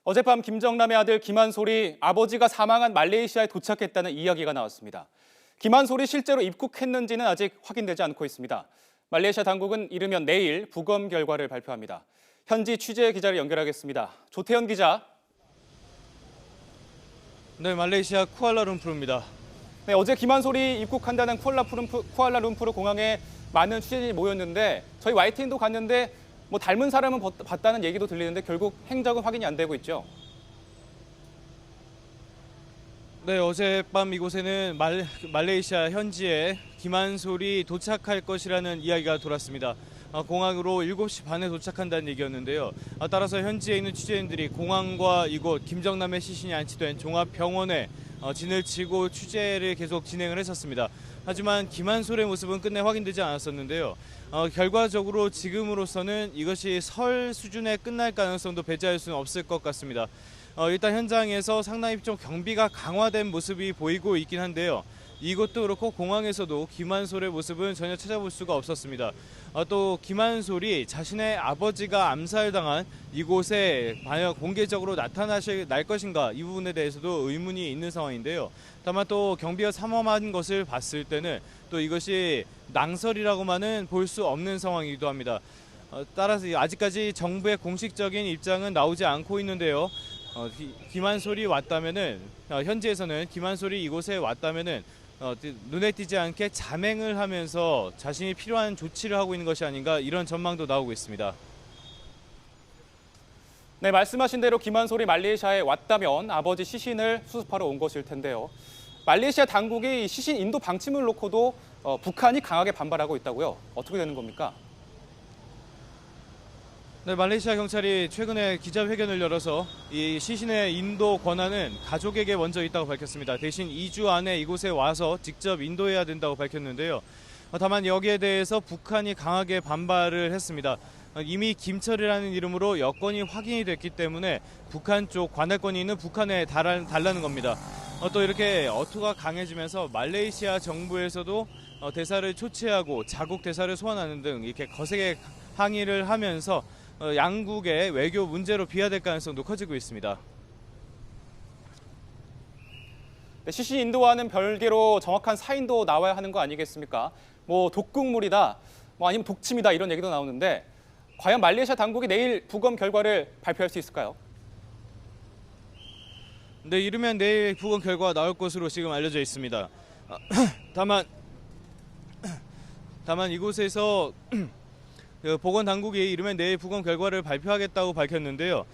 어젯밤 김정남의 아들 김한솔이 아버지가 사망한 말레이시아에 도착했다는 이야기가 나왔습니다. 김한솔이 실제로 입국했는지는 아직 확인되지 않고 있습니다. 말레이시아 당국은 이르면 내일 부검 결과를 발표합니다. 현지 취재 기자를 연결하겠습니다. 조태현 기자. 네, 말레이시아 쿠알라룸푸르입니다. 네, 어제 김한솔이 입국한다는 쿠알라룸푸르 공항에 많은 취재진이 모였는데 저희 YTN도 갔는데 닮은 사람은 봤다는 얘기도 들리는데 결국 행적은 확인이 안 되고 있죠. 네, 어젯밤 이곳에는 말레이시아 현지에 김한솔이 도착할 것이라는 이야기가 돌았습니다. 공항으로 7시 반에 도착한다는 얘기였는데요. 따라서 현지에 있는 취재인들이 공항과 이곳 김정남의 시신이 안치된 종합병원에 진을 치고 취재를 계속 진행을 했었습니다. 하지만 김한솔의 모습은 끝내 확인되지 않았었는데요. 결과적으로 지금으로서는 이것이 설 수준에 끝날 가능성도 배제할 수는 없을 것 같습니다. 일단 현장에서 상당히 좀 경비가 강화된 모습이 보이고 있긴 한데요. 이것도 그렇고 공항에서도 김한솔의 모습은 전혀 찾아볼 수가 없었습니다. 또 김한솔이 자신의 아버지가 암살당한 이곳에 과연 공개적으로 날 것인가, 이 부분에 대해서도 의문이 있는 상황인데요. 다만 또 경비가 삼엄한 것을 봤을 때는 또 이것이 낭설이라고만은 볼 수 없는 상황이기도 합니다. 따라서 아직까지 정부의 공식적인 입장은 나오지 않고 있는데요. 김한솔이 왔다면은 현지에서는 김한솔이 이곳에 왔다면은 눈에 띄지 않게 잠행을 하면서 자신이 필요한 조치를 하고 있는 것이 아닌가, 이런 전망도 나오고 있습니다. 네, 말씀하신 대로 김한솔이 말레이시아에 왔다면 아버지 시신을 수습하러 온 것일 텐데요. 말레이시아 당국이 시신 인도 방침을 놓고도 북한이 강하게 반발하고 있다고요. 어떻게 되는 겁니까? 네, 말레이시아 경찰이 최근에 기자회견을 열어서 이 시신의 인도 권한은 가족에게 먼저 있다고 밝혔습니다. 대신 2주 안에 이곳에 와서 직접 인도해야 된다고 밝혔는데요. 다만 여기에 대해서 북한이 강하게 반발을 했습니다. 이미 김철이라는 이름으로 여권이 확인이 됐기 때문에 북한 쪽 관할권이 있는 북한에 달라는 겁니다. 또 이렇게 어투가 강해지면서 말레이시아 정부에서도 대사를 초치하고 자국 대사를 소환하는 등 이렇게 거세게 항의를 하면서 양국의 외교 문제로 비화될 가능성도 커지고 있습니다. 네, 시신 인도와는 별개로 정확한 사인도 나와야 하는 거 아니겠습니까? 독극물이다, 아니면 독침이다, 이런 얘기도 나오는데 과연 말레이시아 당국이 내일 부검 결과를 발표할 수 있을까요? 네, 이르면 내일 부검 결과가 나올 것으로 지금 알려져 있습니다. 다만 이곳에서 보건 당국이 이르면 내일 부검 결과를 발표하겠다고 밝혔는데요.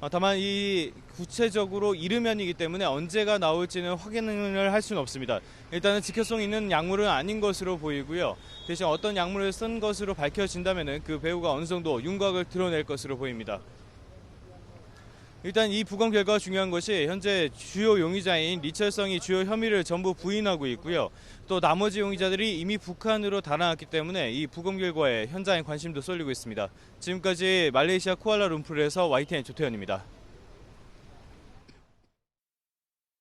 다만 이 구체적으로 이르면이기 때문에 언제가 나올지는 확인을 할 수는 없습니다. 일단은 직효성 있는 약물은 아닌 것으로 보이고요. 대신 어떤 약물을 쓴 것으로 밝혀진다면 그 배우가 어느 정도 윤곽을 드러낼 것으로 보입니다. 일단 이 부검 결과가 중요한 것이 현재 주요 용의자인 리철성이 주요 혐의를 전부 부인하고 있고요. 또 나머지 용의자들이 이미 북한으로 달아났기 때문에 이 부검 결과에 현장에 관심도 쏠리고 있습니다. 지금까지 말레이시아 쿠알라룸푸르에서 YTN 조태현입니다.